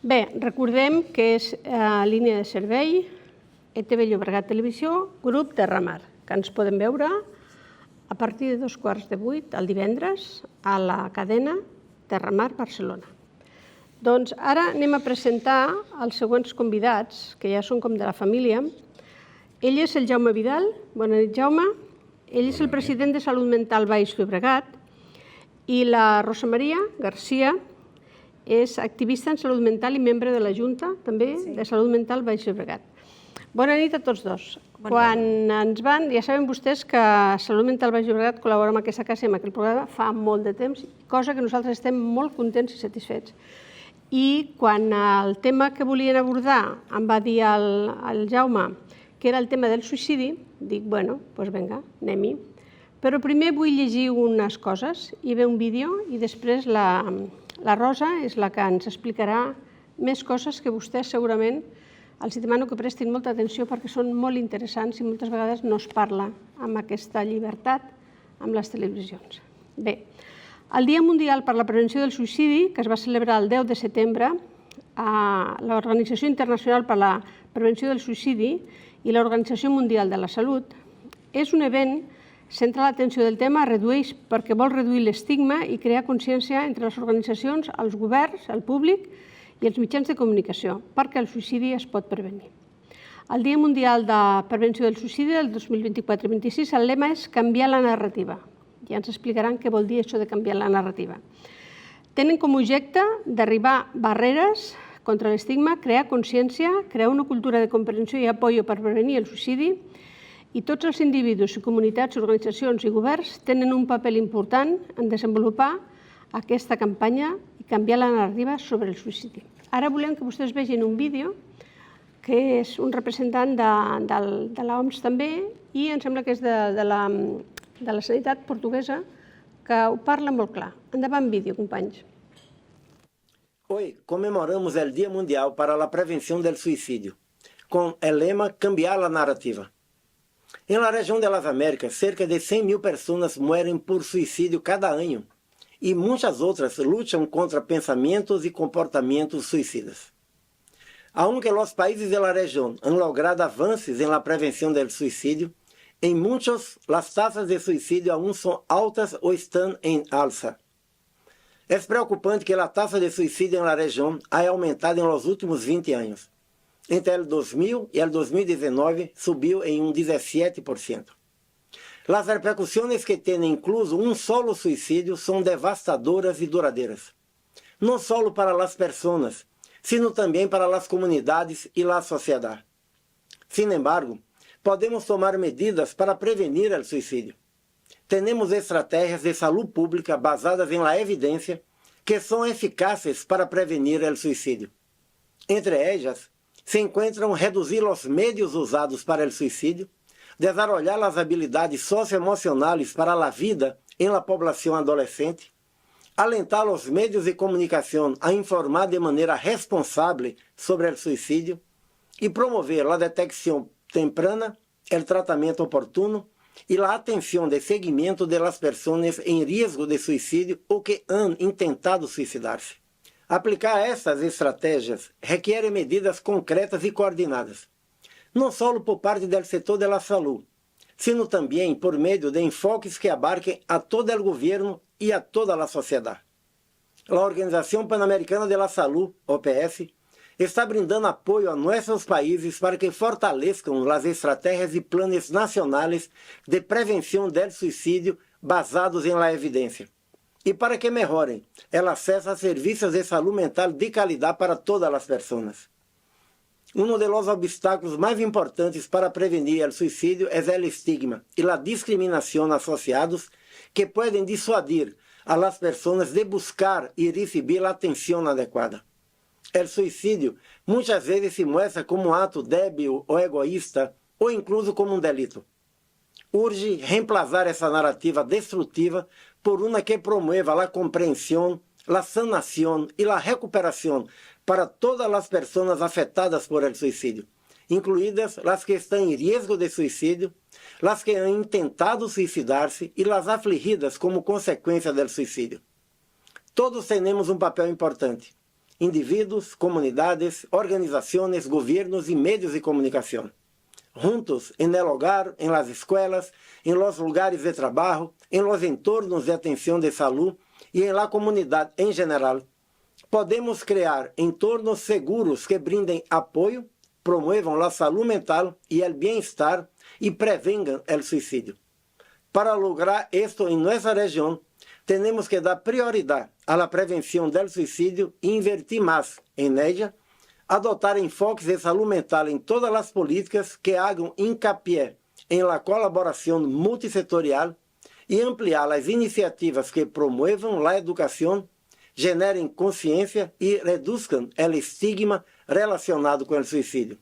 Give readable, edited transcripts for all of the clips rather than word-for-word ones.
Bé, recordem que és línia de servei, ETV Llobregat Televisió, grup Terramar, que ens podem veure a partir de 7:15 el divendres a la cadena Terramar Barcelona. Doncs ara anem a presentar els següents convidats, que ja són com de la família. Ell és el Jaume Vidal. Bona nit, Jaume. Ell és el president de Salut Mental Baix Llobregat i la Rosa Maria Garcia és activista en salut mental i membre de la Junta, també, de Salut Mental Baix Llobregat. Bona nit a tots dos. Quan ens van, ja saben vostès que Salut Mental Baix Llobregat col·labora amb aquesta casa i amb aquest programa fa molt de temps, cosa que nosaltres estem molt contents i satisfets. I quan el tema que volien abordar em va dir el Jaume que era el tema del suïcidi, dic, bueno, doncs vinga, anem-hi. Però primer vull llegir unes coses, hi ve un vídeo i després la Rosa és la que ens explicarà més coses que vostès segurament els demano que prestin molta atenció perquè són molt interessants i moltes vegades no es parla amb aquesta llibertat amb les televisions. Bé, el Dia Mundial per la Prevenció del Suïcidi, que es va celebrar el 10 de setembre, a l'Organització Internacional per la Prevenció del Suïcidi i l'Organització Mundial de la Salut, és un event centra l'atenció del tema, redueix perquè vol reduir l'estigma i crear consciència entre les organitzacions, els governs, el públic i els mitjans de comunicació, perquè el suïcidi es pot prevenir. El Dia Mundial de Prevenció del Suïcidi del 2024-26, el lema és canviar la narrativa. Ja ens explicaran què vol dir això de canviar la narrativa. Tenen com a objecte derribar barreres contra l'estigma, crear consciència, crear una cultura de comprensió i apoyo per prevenir el suïcidi, i tots els individus, comunitats, organitzacions i governs tenen un paper important en desenvolupar aquesta campanya i canviar la narrativa sobre el suïcidi. Ara volem que vostès vegin un vídeo que és un representant de l'OMS també i em sembla que és de la sanitat portuguesa que ho parla molt clar. Endavant vídeo, companys. Hoy comemoramos el Día Mundial para la Prevención del Suicidio, con el lema Cambiar la Narrativa. En la región de las Américas, cerca de 100.000 personas mueren por suicidio cada año y muchas otras luchan contra pensamientos y comportamientos suicidas. Aunque los países de la región han logrado avances en la prevención del suicidio, en muchos las tasas de suicidio aún son altas o están en alza. Es preocupante que la tasa de suicidio en la región haya aumentado en los últimos 20 años. Entre el 2000 y el 2019 subió en un 17%. Las repercusiones que tiene incluso un solo suicidio son devastadoras y duraderas. No solo para las personas, sino también para las comunidades y la sociedad. Sin embargo, podemos tomar medidas para prevenir el suicidio. Tenemos estrategias de salud pública basadas en la evidencia que son eficaces para prevenir el suicidio. Entre ellas, se encontram reduzir os meios usados para o suicídio, desarrollar as habilidades socioemocionais para a vida em la população adolescente, alentar os meios de comunicação a informar de maneira responsável sobre o suicídio e promover a detecção temprana, o tratamento oportuno e a atenção de seguimento de las pessoas em risco de suicídio ou que han intentado suicidar-se. Aplicar essas estratégias requer medidas concretas e coordenadas, não só por parte do setor da saúde, sino também por meio de enfoques que abarquem a todo o governo e a toda a sociedade. A Organização Pan-Americana de la Salud, OPS, está brindando apoio a nossos países para que fortaleçam as estratégias e planos nacionais de prevenção do suicídio basados em la evidência. E para que melhorem o acesso a serviços de saúde mental de qualidade para todas as pessoas. Um dos obstáculos mais importantes para prevenir o suicídio é o estigma e a discriminação associados que podem dissuadir a las pessoas de buscar e receber a atenção adequada. O suicídio muitas vezes se mostra como um ato débil ou egoísta ou incluso como um delito. Urge reemplazar essa narrativa destrutiva por uma que promueva a compreensão, a sanação e a recuperação para todas as pessoas afetadas por el suicídio, incluídas as que estão em risco de suicídio, as que han intentado suicidar-se e as afligidas como consequência do suicídio. Todos temos um papel importante. indivíduos, comunidades, organizaciones, gobiernos y medios de comunicación. Juntos, en el hogar, en las escuelas, en los lugares de trabajo, en los entornos de atención de salud y en la comunidad en general, podemos crear entornos seguros que brinden apoyo, promuevan la salud mental y el bienestar y prevengan el suicidio. Para lograr esto en nuestra región, tenemos que dar prioridad a la prevención del suicidio e invertir más en ella, adotar enfoques de salud mental en todas las políticas que hagan hincapié en la colaboración multisectorial y ampliar las iniciativas que promuevan la educación, generen conciencia y reduzcan el estigma relacionado con el suicidio.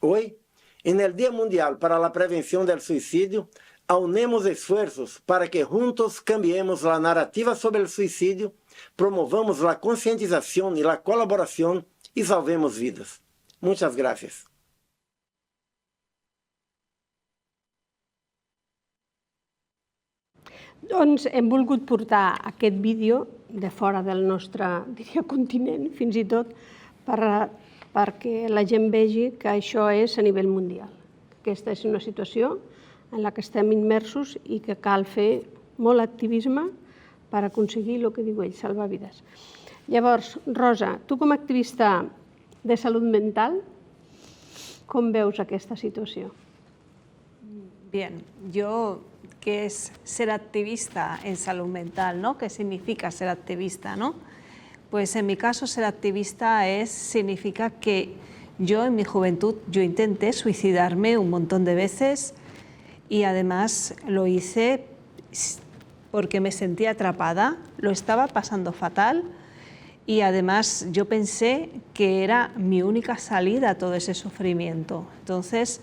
Hoy, en el Día Mundial para la Prevención del Suicidio, aunemos esfuerzos para que juntos cambiemos la narrativa sobre el suicidio, promovamos la concientización y la colaboración y salvemos vidas. Muchas gracias. Doncs hem volgut portar aquest vídeo de fora del nostre, diria, continent, fins i tot, perquè la gent vegi que això és a nivell mundial. Aquesta és una situació en la que estem immersos i que cal fer molt activisme per aconseguir el que diu ell, salvar vides. Llavors, Rosa, tu com a activista de salut mental, com veus aquesta situació? Bien, yo, ¿qué es ser activista en salud mental, ¿no? ¿Qué significa ser activista, no? Pues en mi caso ser activista significa que yo en mi juventud yo intenté suicidarme un montón de veces y además lo hice porque me sentía atrapada, lo estaba pasando fatal y además yo pensé que era mi única salida a todo ese sufrimiento. Entonces,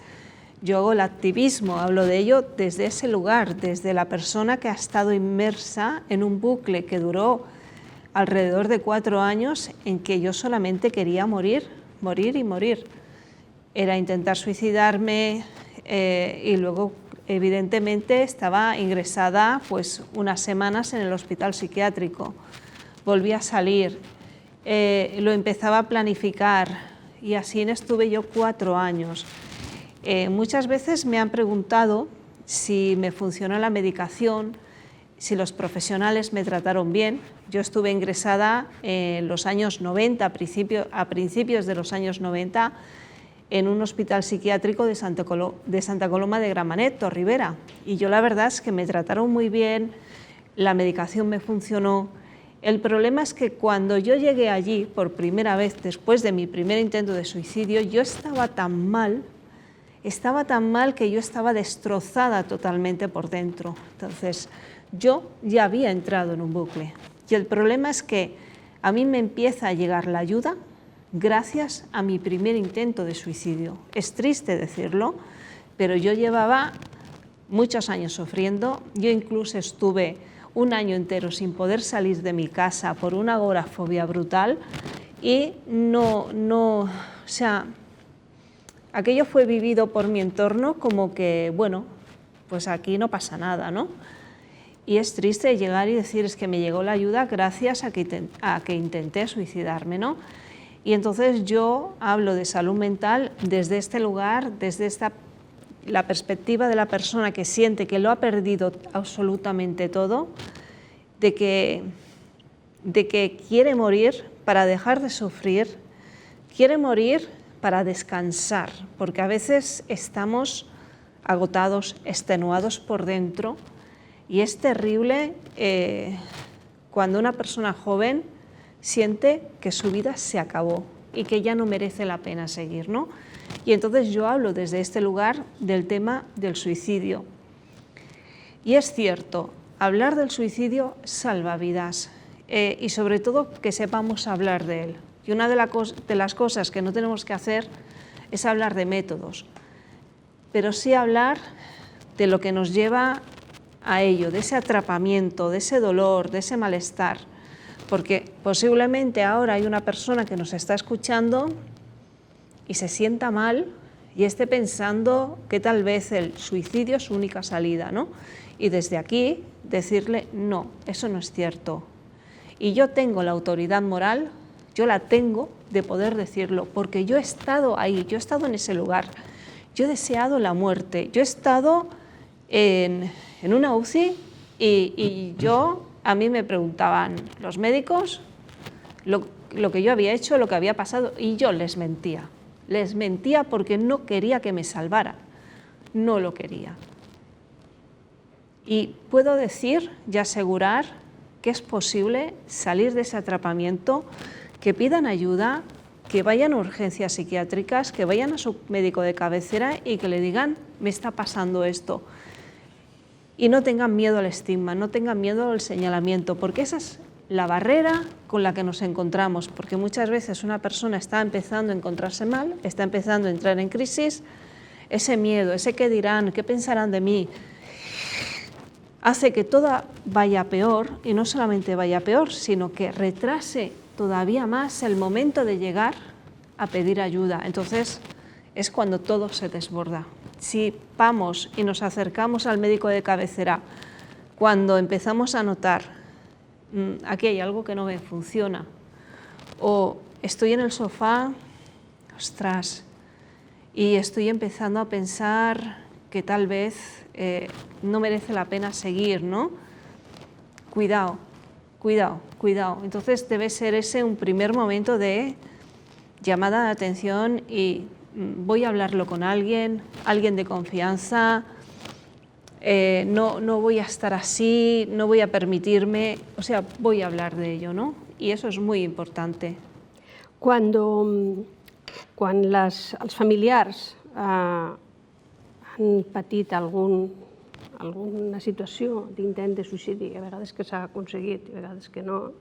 yo hago el activismo, hablo de ello desde ese lugar, desde la persona que ha estado inmersa en un bucle que duró alrededor de 4 años en que yo solamente quería morir, morir y morir. Era intentar suicidarme y luego evidentemente estaba ingresada pues unas semanas en el hospital psiquiátrico. Volví a salir, lo empezaba a planificar y así estuve yo 4 años. Muchas veces me han preguntado si me funcionó la medicación, si los profesionales me trataron bien. Yo estuve ingresada en los años 90, a principios de los años 90, en un hospital psiquiátrico de Santa Coloma de Gramenet, Ribera. Y yo la verdad es que me trataron muy bien, la medicación me funcionó. El problema es que cuando yo llegué allí por primera vez, después de mi primer intento de suicidio, yo estaba tan mal que yo estaba destrozada totalmente por dentro. Entonces, yo ya había entrado en un bucle. Y el problema es que a mí me empieza a llegar la ayuda gracias a mi primer intento de suicidio. Es triste decirlo, pero yo llevaba muchos años sufriendo. Yo incluso estuve un año entero sin poder salir de mi casa por una agorafobia brutal y o sea, aquello fue vivido por mi entorno como que, bueno, pues aquí no pasa nada, ¿no? Y es triste llegar y decir, es que me llegó la ayuda gracias a que intenté suicidarme, ¿no? Y entonces yo hablo de salud mental desde este lugar, desde la perspectiva de la persona que siente que lo ha perdido absolutamente todo, de que quiere morir para dejar de sufrir, quiere morir para descansar, porque a veces estamos agotados, extenuados por dentro, y es terrible cuando una persona joven siente que su vida se acabó y que ya no merece la pena seguir, ¿no? Y entonces yo hablo desde este lugar del tema del suicidio. Y es cierto, hablar del suicidio salva vidas y sobre todo que sepamos hablar de él. Y una de las cosas que no tenemos que hacer es hablar de métodos, pero sí hablar de lo que nos lleva a ello, de ese atrapamiento, de ese dolor, de ese malestar. Porque posiblemente ahora hay una persona que nos está escuchando y se sienta mal y esté pensando que tal vez el suicidio es su única salida, ¿no? Y desde aquí decirle, no, eso no es cierto. Y yo tengo la autoridad moral yo la tengo de poder decirlo, porque yo he estado ahí, yo he estado en ese lugar, yo he deseado la muerte, yo he estado en una UCI y a mí me preguntaban los médicos lo que yo había hecho, lo que había pasado, y yo les mentía porque no quería que me salvaran, no lo quería. Y puedo decir y asegurar que es posible salir de ese atrapamiento, que pidan ayuda, que vayan a urgencias psiquiátricas, que vayan a su médico de cabecera y que le digan, me está pasando esto. Y no tengan miedo al estigma, no tengan miedo al señalamiento, porque esa es la barrera con la que nos encontramos, porque muchas veces una persona está empezando a encontrarse mal, está empezando a entrar en crisis, ese miedo, ese qué dirán, qué pensarán de mí, hace que todo vaya peor, y no solamente vaya peor, sino que retrase todavía más el momento de llegar a pedir ayuda. Entonces es cuando todo se desborda. Si vamos y nos acercamos al médico de cabecera, cuando empezamos a notar, aquí hay algo que no me funciona, o estoy en el sofá, ostras, y estoy empezando a pensar que tal vez no merece la pena seguir, ¿no? Cuidado, cuidado, cuidado. Entonces debe ser ese un primer momento de llamada de atención y voy a hablarlo con alguien de confianza, no voy a estar así, no voy a permitirme, o sea, voy a hablar de ello, ¿no? Y eso és molt important. Quan els familiars han patit alguna situació d'intent de suïcidi, a vegades que s'ha aconseguit, a vegades que no,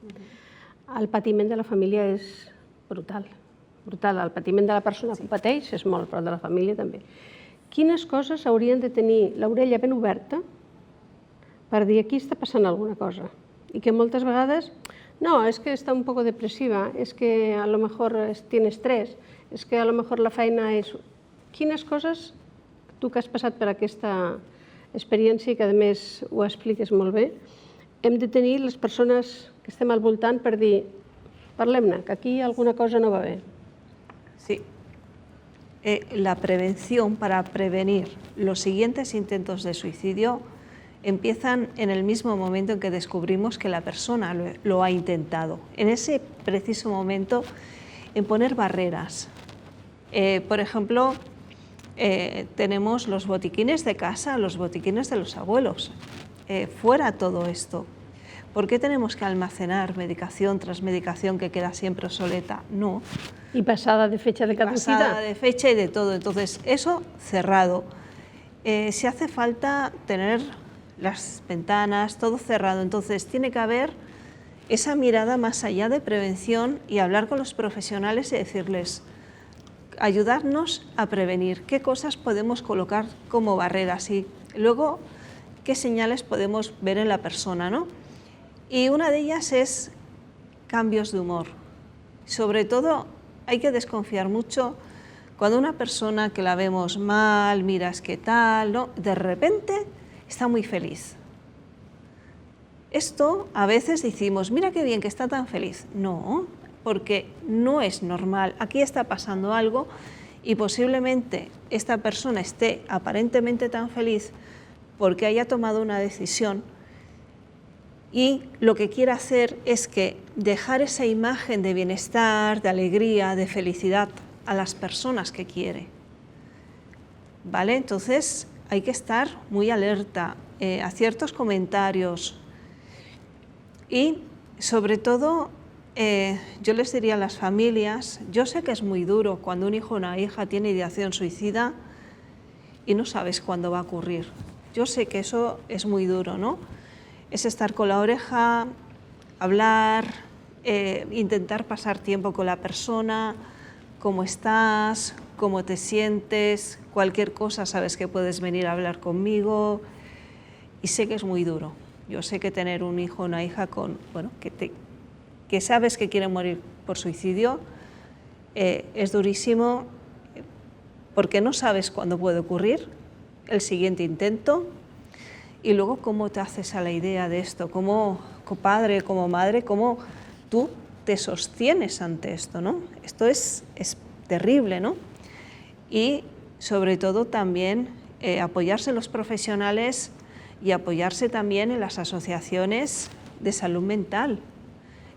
el patiment de la família és brutal. Brutal. El patiment de la persona que ho pateix és molt, però el de la família també. Quines coses haurien de tenir l'orella ben oberta per dir aquí està passant alguna cosa? I que moltes vegades, no, és que està un poco depressiva, és que a lo mejor tiene estrès, és que a lo mejor la feina és... Quines coses, tu que has passat per aquesta experiència i que a més ho expliques molt bé, hem de tenir les persones que estem al voltant per dir parlem-ne, que aquí alguna cosa no va bé. Sí. La prevención, para prevenir los siguientes intentos de suicidio, empiezan en el mismo momento en que descubrimos que la persona lo ha intentado. En ese preciso momento, en poner barreras. Por ejemplo, tenemos los botiquines de casa, los botiquines de los abuelos. Fuera todo esto. ¿Por qué tenemos que almacenar medicación tras medicación que queda siempre obsoleta? No. Y pasada de fecha de caducidad. Pasada de fecha y de todo. Entonces, eso cerrado. Si hace falta tener las ventanas, todo cerrado. Entonces, tiene que haber esa mirada más allá de prevención y hablar con los profesionales y decirles, ayudarnos a prevenir qué cosas podemos colocar como barreras y luego qué señales podemos ver en la persona, ¿no? Y una de ellas es cambios de humor. Sobre todo, hay que desconfiar mucho cuando una persona que la vemos mal, miras qué tal, ¿no? De repente está muy feliz. Esto a veces decimos, mira qué bien que está tan feliz. No, porque no es normal. Aquí está pasando algo y posiblemente esta persona esté aparentemente tan feliz porque haya tomado una decisión y lo que quiere hacer es que dejar esa imagen de bienestar, de alegría, de felicidad a las personas que quiere. ¿Vale? Entonces hay que estar muy alerta a ciertos comentarios y sobre todo yo les diría a las familias, yo sé que es muy duro cuando un hijo o una hija tiene ideación suicida y no sabes cuándo va a ocurrir. Yo sé que eso es muy duro, ¿no? Es estar con la oreja, hablar, intentar pasar tiempo con la persona, cómo estás, cómo te sientes, cualquier cosa sabes que puedes venir a hablar conmigo y sé que es muy duro. Yo sé que tener un hijo o una hija que sabes que quiere morir por suicidio es durísimo porque no sabes cuándo puede ocurrir el siguiente intento. Y luego, ¿cómo te haces a la idea de esto? Como padre, como madre, ¿cómo tú te sostienes ante esto, ¿no? Esto es terrible, ¿no? Y sobre todo también apoyarse en los profesionales y apoyarse también en las asociaciones de salud mental,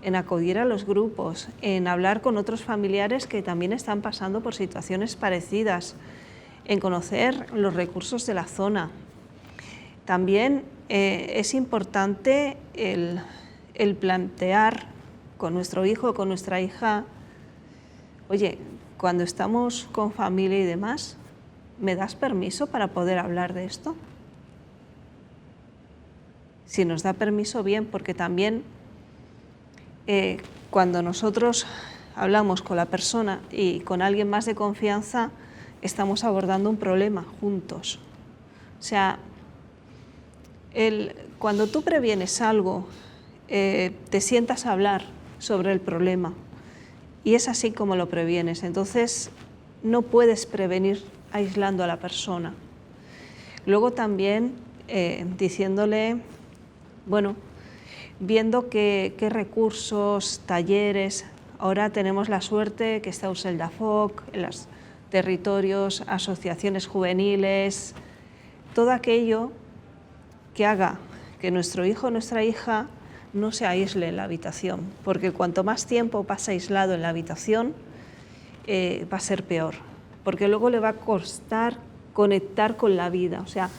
en acudir a los grupos, en hablar con otros familiares que también están pasando por situaciones parecidas, en conocer los recursos de la zona. También es importante el plantear con nuestro hijo o con nuestra hija, oye, cuando estamos con familia y demás, ¿me das permiso para poder hablar de esto? Si nos da permiso, bien, porque también cuando nosotros hablamos con la persona y con alguien más de confianza, estamos abordando un problema juntos. O sea, cuando tú previenes algo, te sientas a hablar sobre el problema y es así como lo previenes. Entonces, no puedes prevenir aislando a la persona. Luego también diciéndole, bueno, viendo qué recursos, talleres. Ahora tenemos la suerte que está Urseldafoc, en los territorios, asociaciones juveniles, todo aquello que haga que nuestro hijo o nuestra hija no se aísle en la habitación, porque cuanto más tiempo pasa aislado en la habitación, va a ser peor, porque luego le va a costar conectar con la vida. O sea,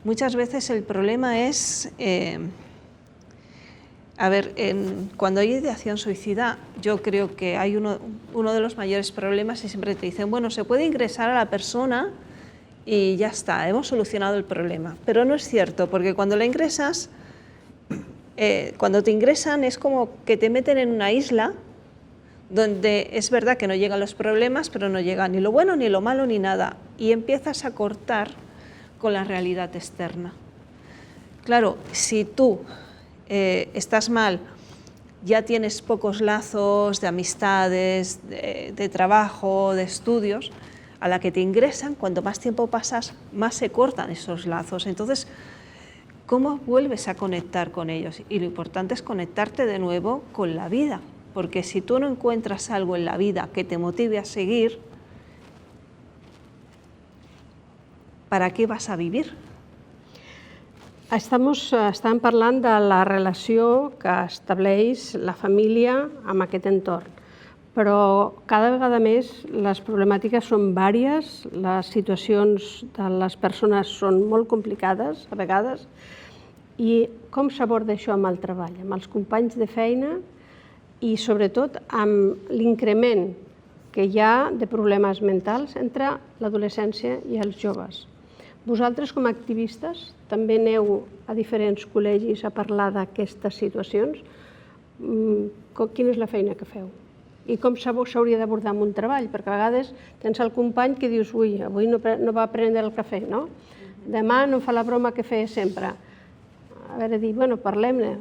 muchas veces el problema es... cuando hay ideación suicida, yo creo que hay uno de los mayores problemas y siempre te dicen, bueno, se puede ingresar a la persona y ya está, hemos solucionado el problema. Pero no es cierto, porque cuando la ingresas, cuando te ingresan es como que te meten en una isla donde es verdad que no llegan los problemas, pero no llega ni lo bueno, ni lo malo, ni nada. Y empiezas a cortar con la realidad externa. Claro, si tú estás mal, ya tienes pocos lazos de amistades, de trabajo, de estudios, a la que te ingresan, cuanto más tiempo pasas, más se cortan esos lazos. Entonces, ¿cómo vuelves a conectar con ellos? Y lo importante es conectarte de nuevo con la vida, porque si tú no encuentras algo en la vida que te motive a seguir, ¿para qué vas a vivir? Estàvem parlant de la relació que estableix la família amb aquest entorn, però cada vegada més les problemàtiques són vàries, les situacions de les persones són molt complicades a vegades, i com s'aborda això amb el treball, amb els companys de feina i sobretot amb l'increment que hi ha de problemes mentals entre l'adolescència i els joves. Vosaltres, com a activistes, també aneu a diferents col·legis a parlar d'aquestes situacions. Quina és la feina que feu? I com s'hauria d'abordar amb un treball? Perquè a vegades tens el company que dius, ui, avui no va prendre el cafè, no? Demà no fa la broma que feia sempre. A veure, dir, bueno, parlem-ne,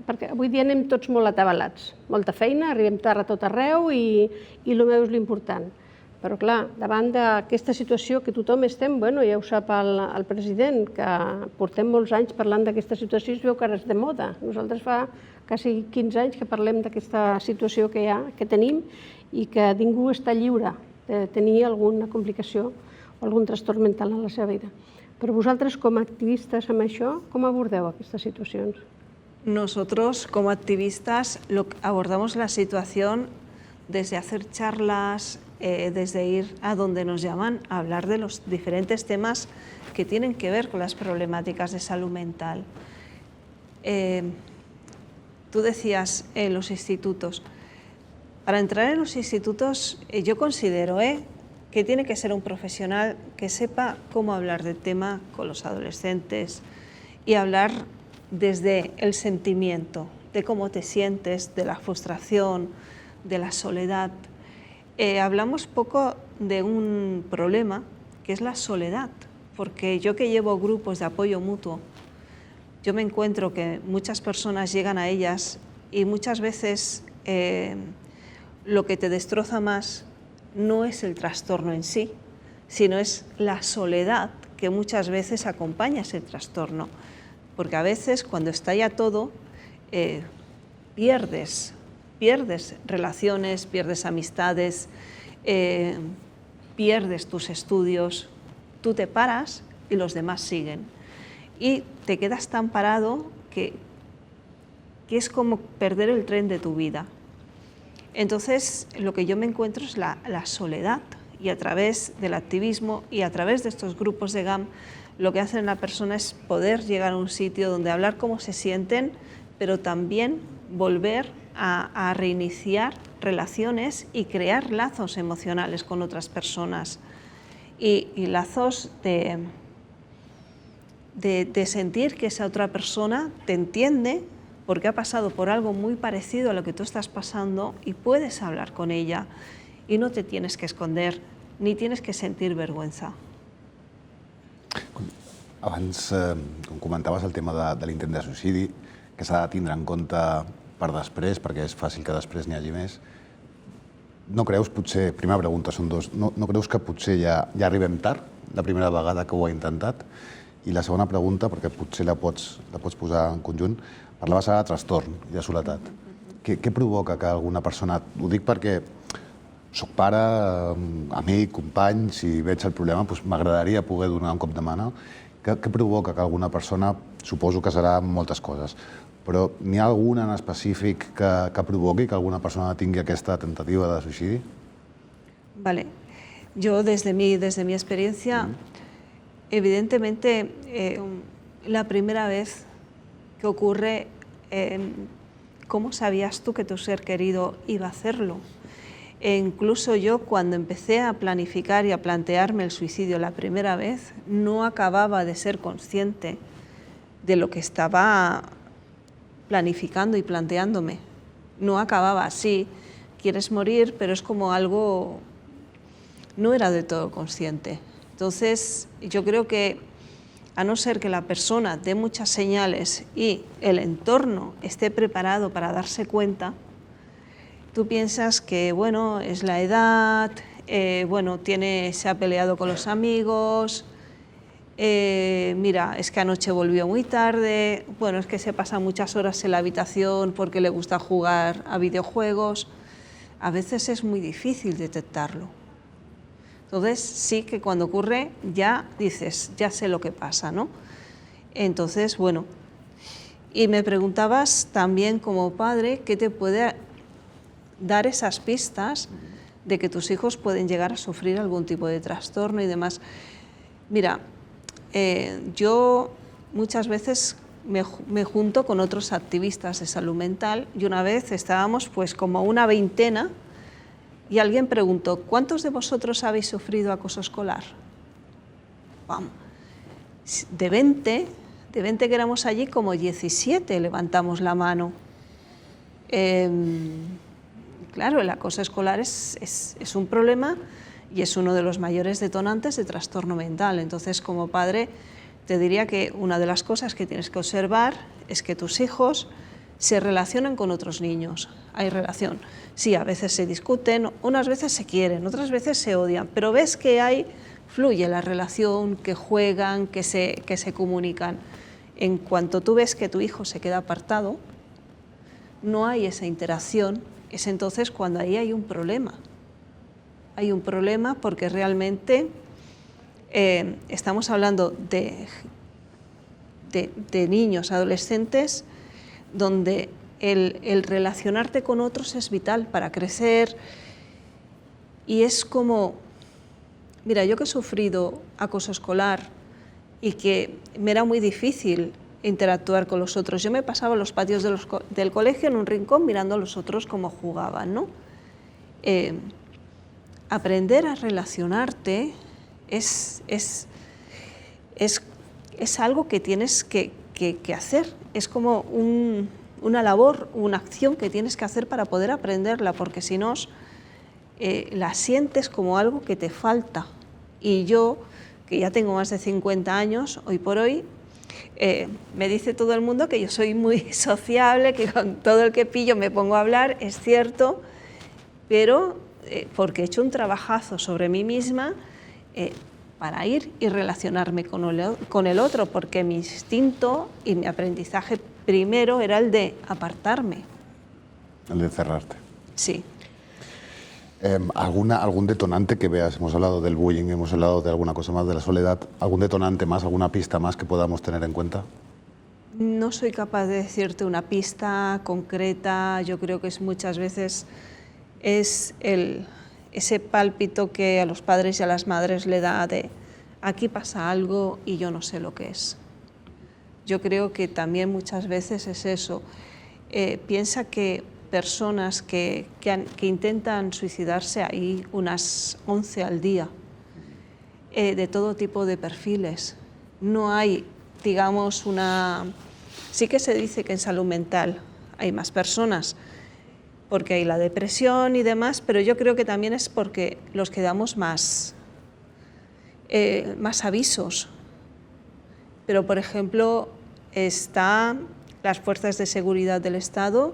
perquè avui dia anem tots molt atabalats. Molta feina, arribem tard a tot arreu i el meu és l'important. Però, clar, davant d'aquesta situació que tothom estem, bueno, ja ho sap el president, que portem molts anys parlant d'aquesta situació i es veu que ara és de moda. Nosaltres fa quasi 15 anys que parlem d'aquesta situació que tenim i que ningú està lliure de tenir alguna complicació o algun trastorn mental en la seva vida. Però vosaltres, com a activistes amb això, com abordeu aquestes situacions? Nosotros, como activistas, abordamos la situación desde hacer charlas, desde ir a donde nos llaman a hablar de los diferentes temas que tienen que ver con las problemáticas de salud mental. Tú decías los institutos. Para entrar en los institutos, yo considero que tiene que ser un profesional que sepa cómo hablar del tema con los adolescentes y hablar desde el sentimiento, de cómo te sientes, de la frustración, de la soledad. Hablamos poco de un problema que es la soledad, porque yo que llevo grupos de apoyo mutuo, yo me encuentro que muchas personas llegan a ellas y muchas veces lo que te destroza más no es el trastorno en sí, sino es la soledad que muchas veces acompaña ese trastorno, porque a veces cuando estalla todo pierdes pierdes relaciones, pierdes amistades, pierdes tus estudios, tú te paras y los demás siguen. Y te quedas tan parado que es como perder el tren de tu vida. Entonces, lo que yo me encuentro es la soledad, y a través del activismo y a través de estos grupos de GAM, lo que hacen la persona es poder llegar a un sitio donde hablar cómo se sienten, pero también volver a reiniciar relaciones y crear lazos emocionales con otras personas y lazos de sentir que esa otra persona te entiende porque ha pasado por algo muy parecido a lo que tú estás pasando y puedes hablar con ella y no te tienes que esconder ni tienes que sentir vergüenza. Abans, com comentaves, el tema de l'intent de suïcidi, que s'ha de tindre en compte per després, perquè és fàcil que després n'hi hagi més. No creus, potser, primera pregunta, són dos, no creus que potser ja arribem tard, la primera vegada que ho ha intentat? I la segona pregunta, perquè potser la pots posar en conjunt, parlaves ara de trastorn i de soledat. Què provoca que alguna persona... Ho dic perquè soc pare, amic, company, si veig el problema m'agradaria poder donar un cop de mà. Què provoca que alguna persona, suposo que serà moltes coses, però n'hi ha alguna en específic que provoqui que alguna persona tingui aquesta tentativa de suïcidi? Vale. Yo desde mi experiencia, evidentemente, la primera vez que ocurre, ¿cómo sabías tú que tu ser querido iba a hacerlo? E incluso yo, cuando empecé a planificar y a plantearme el suicidio la primera vez, no acababa de ser consciente de lo que estaba planificando y planteándome. No acababa así, quieres morir, pero es como algo... No era de todo consciente. Entonces, yo creo que, a no ser que la persona dé muchas señales y el entorno esté preparado para darse cuenta, tú piensas que, bueno, es la edad, bueno, se ha peleado con los amigos, mira, es que anoche volvió muy tarde, bueno, es que se pasa muchas horas en la habitación porque le gusta jugar a videojuegos. A veces es muy difícil detectarlo. Entonces, sí que cuando ocurre ya dices, ya sé lo que pasa, ¿no? Entonces, bueno, y me preguntabas también como padre, ¿qué te puede dar esas pistas de que tus hijos pueden llegar a sufrir algún tipo de trastorno y demás? Mira, yo muchas veces me junto con otros activistas de salud mental y una vez estábamos pues como una veintena y alguien preguntó, ¿cuántos de vosotros habéis sufrido acoso escolar? Vamos, de 20 que éramos allí, como 17 levantamos la mano. Claro, el acoso escolar es un problema y es uno de los mayores detonantes de trastorno mental. Entonces, como padre, te diría que una de las cosas que tienes que observar es que tus hijos se relacionan con otros niños. Hay relación. Sí, a veces se discuten, unas veces se quieren, otras veces se odian, pero ves que fluye la relación, que juegan, que se comunican. En cuanto tú ves que tu hijo se queda apartado, no hay esa interacción, es entonces cuando ahí hay un problema. Hay un problema porque realmente estamos hablando de niños, adolescentes, donde el relacionarte con otros es vital para crecer y es como, mira, yo que he sufrido acoso escolar y que me era muy difícil interactuar con los otros, yo me pasaba los patios del colegio en un rincón mirando a los otros cómo jugaban, ¿no? Aprender a relacionarte es algo que tienes que hacer, es como una labor, una acción que tienes que hacer para poder aprenderla, porque si no, la sientes como algo que te falta. Y yo, que ya tengo más de 50 años, hoy por hoy, me dice todo el mundo que yo soy muy sociable, que con todo el que pillo me pongo a hablar, es cierto, pero porque he hecho un trabajazo sobre mí misma para ir y relacionarme con el otro, porque mi instinto y mi aprendizaje primero era el de apartarme. El de cerrarte. Sí. ¿Algún detonante que veas? Hemos hablado del bullying, hemos hablado de alguna cosa más, de la soledad. ¿Algún detonante más, alguna pista más que podamos tener en cuenta? No soy capaz de decirte una pista concreta. Yo creo que muchas veces es ese pálpito que a los padres y a las madres le da de aquí pasa algo y yo no sé lo que es. Yo creo que también muchas veces es eso. Piensa que personas que intentan suicidarse, hay unas 11 al día, de todo tipo de perfiles. No hay, digamos, Sí que se dice que en salud mental hay más personas, porque hay la depresión y demás, pero yo creo que también es porque los que damos más avisos. Pero, por ejemplo, están las fuerzas de seguridad del Estado,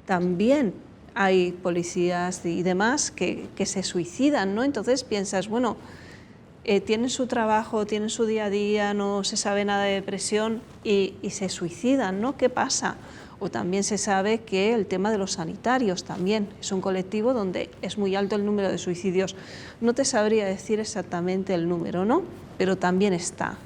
también hay policías y demás que se suicidan, ¿no? Entonces piensas, bueno, tienen su trabajo, tienen su día a día, no se sabe nada de depresión y se suicidan, ¿no? ¿Qué pasa? O también se sabe que el tema de los sanitarios también es un colectivo donde es muy alto el número de suicidios. No te sabría decir exactamente el número, ¿no? Pero también está.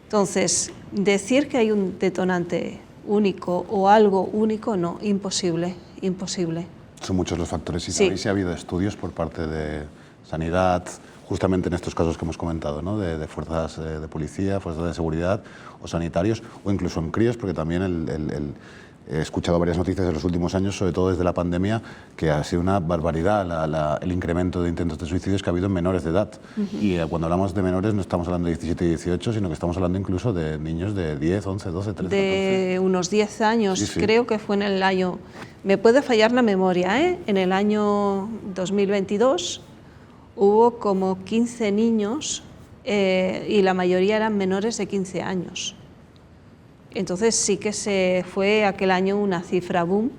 Entonces, decir que hay un detonante único o algo único, no, imposible, imposible. Son muchos los factores. ¿Y Sí. sabéis si ha habido estudios por parte de sanidad, justamente en estos casos que hemos comentado, ¿no? de fuerzas de policía, fuerzas de seguridad o sanitarios, o incluso en críos, porque también he escuchado varias noticias en los últimos años, sobre todo desde la pandemia, que ha sido una barbaridad el incremento de intentos de suicidios que ha habido en menores de edad. Y cuando hablamos de menores no estamos hablando de 17 y 18, sino que estamos hablando incluso de niños de 10, 11, 12, 13, de 14. unos 10 años, Sí, sí. creo que fue en el año, me puede fallar la memoria, en el año 2022 hubo como 15 niños y la mayoría eran menores de 15 años. Entonces sí que se fue aquel año una cifra boom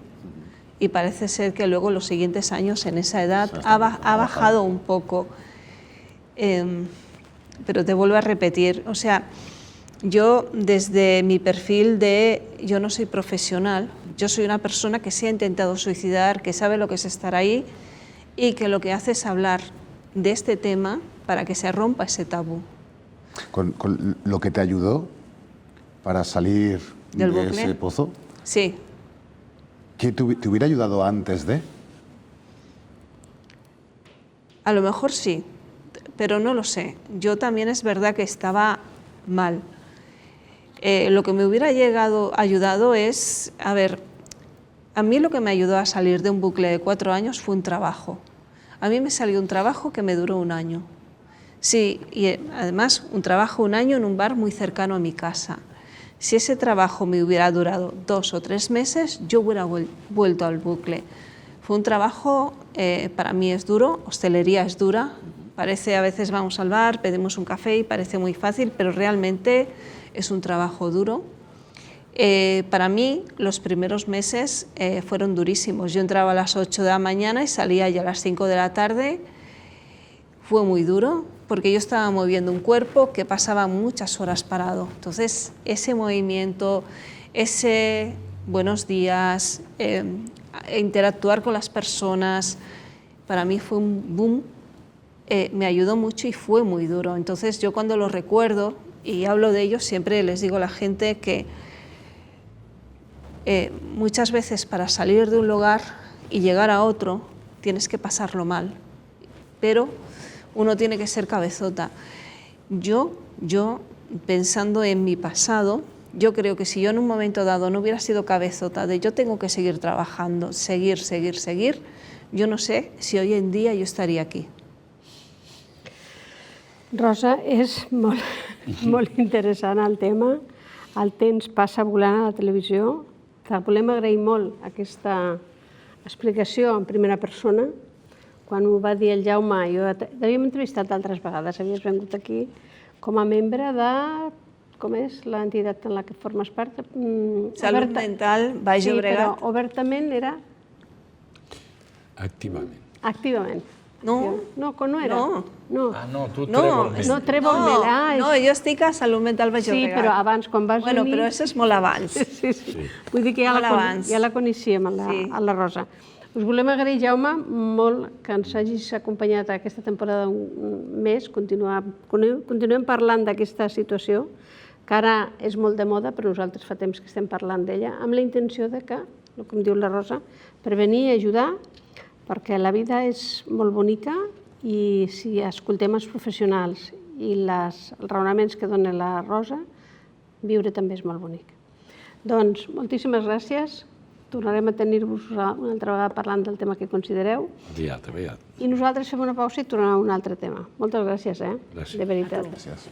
y parece ser que luego los siguientes años en esa edad ha bajado un poco. Pero te vuelvo a repetir, o sea, yo desde mi perfil yo no soy profesional, yo soy una persona que se ha intentado suicidar, que sabe lo que es estar ahí y que lo que hace es hablar de este tema para que se rompa ese tabú. Con lo que te ayudó para salir ¿Del de bucle? ese pozo, Sí. ¿qué te hubiera ayudado antes de? A lo mejor sí, pero no lo sé. Yo también es verdad que estaba mal. Lo que me hubiera ayudado es, a ver, a mí lo que me ayudó a salir de un bucle de 4 años fue un trabajo. A mí me salió un trabajo que me duró 1 año. Sí, y además un trabajo 1 año en un bar muy cercano a mi casa. Si ese trabajo me hubiera durado 2 o 3 meses, yo hubiera vuelto al bucle. Fue un trabajo, para mí es duro, hostelería es dura, parece a veces vamos al bar, pedimos un café y parece muy fácil, pero realmente es un trabajo duro. Para mí los primeros meses fueron durísimos. Yo entraba a las 8 de la mañana y salía ya a las 5 de la tarde. Fue muy duro porque yo estaba moviendo un cuerpo que pasaba muchas horas parado. Entonces ese movimiento, ese buenos días, interactuar con las personas, para mí fue un boom, me ayudó mucho y fue muy duro. Entonces yo cuando lo recuerdo y hablo de ello siempre les digo a la gente que muchas veces para salir de un lugar y llegar a otro tienes que pasarlo mal, pero uno tiene que ser cabezota. Yo pensando en mi pasado, yo creo que si yo en un momento dado no hubiera sido cabezota de yo tengo que seguir trabajando, seguir, yo no sé si hoy en día yo estaria aquí. Rosa, és molt interessant el tema. El temps passa volant a la televisió. Te volem agrair molt aquesta explicació en primera persona. Quan ho va dir el Jaume, jo t'havíem entrevistat altres vegades, havies vingut aquí com a membre de... Com és l'entitat en la que formes part? Salut Mental, Baix Llobregat. Sí, però obertament era... Activament. Activament. No, No, que no era. No. No, Ah, no, tu No, Trevor Mell. no Trevor Mell. Ah, no, jo estic a Salut Mental Baix sí, Llobregat. però abans, quan vas Bueno, venir... però això és molt abans. Sí, sí. Vull dir que Molt abans. ja la coneixíem, Sí. a la Rosa. Us volem agrair, Jaume, molt que ens hagis acompanyat aquesta temporada un mes. Continuem parlant d'aquesta situació, que ara és molt de moda, però nosaltres fa temps que estem parlant d'ella, amb la intenció de que, com diu la Rosa, prevenir i ajudar, perquè la vida és molt bonica i si escoltem els professionals i els raonaments que dona la Rosa, viure també és molt bonic. Doncs moltíssimes gràcies. Tornarem a tenir-vos una altra vegada parlant del tema que considereu. Aviat, aviat. I nosaltres fem una pausa i tornem a un altre tema. Moltes gràcies, Gràcies. de veritat. Gràcies.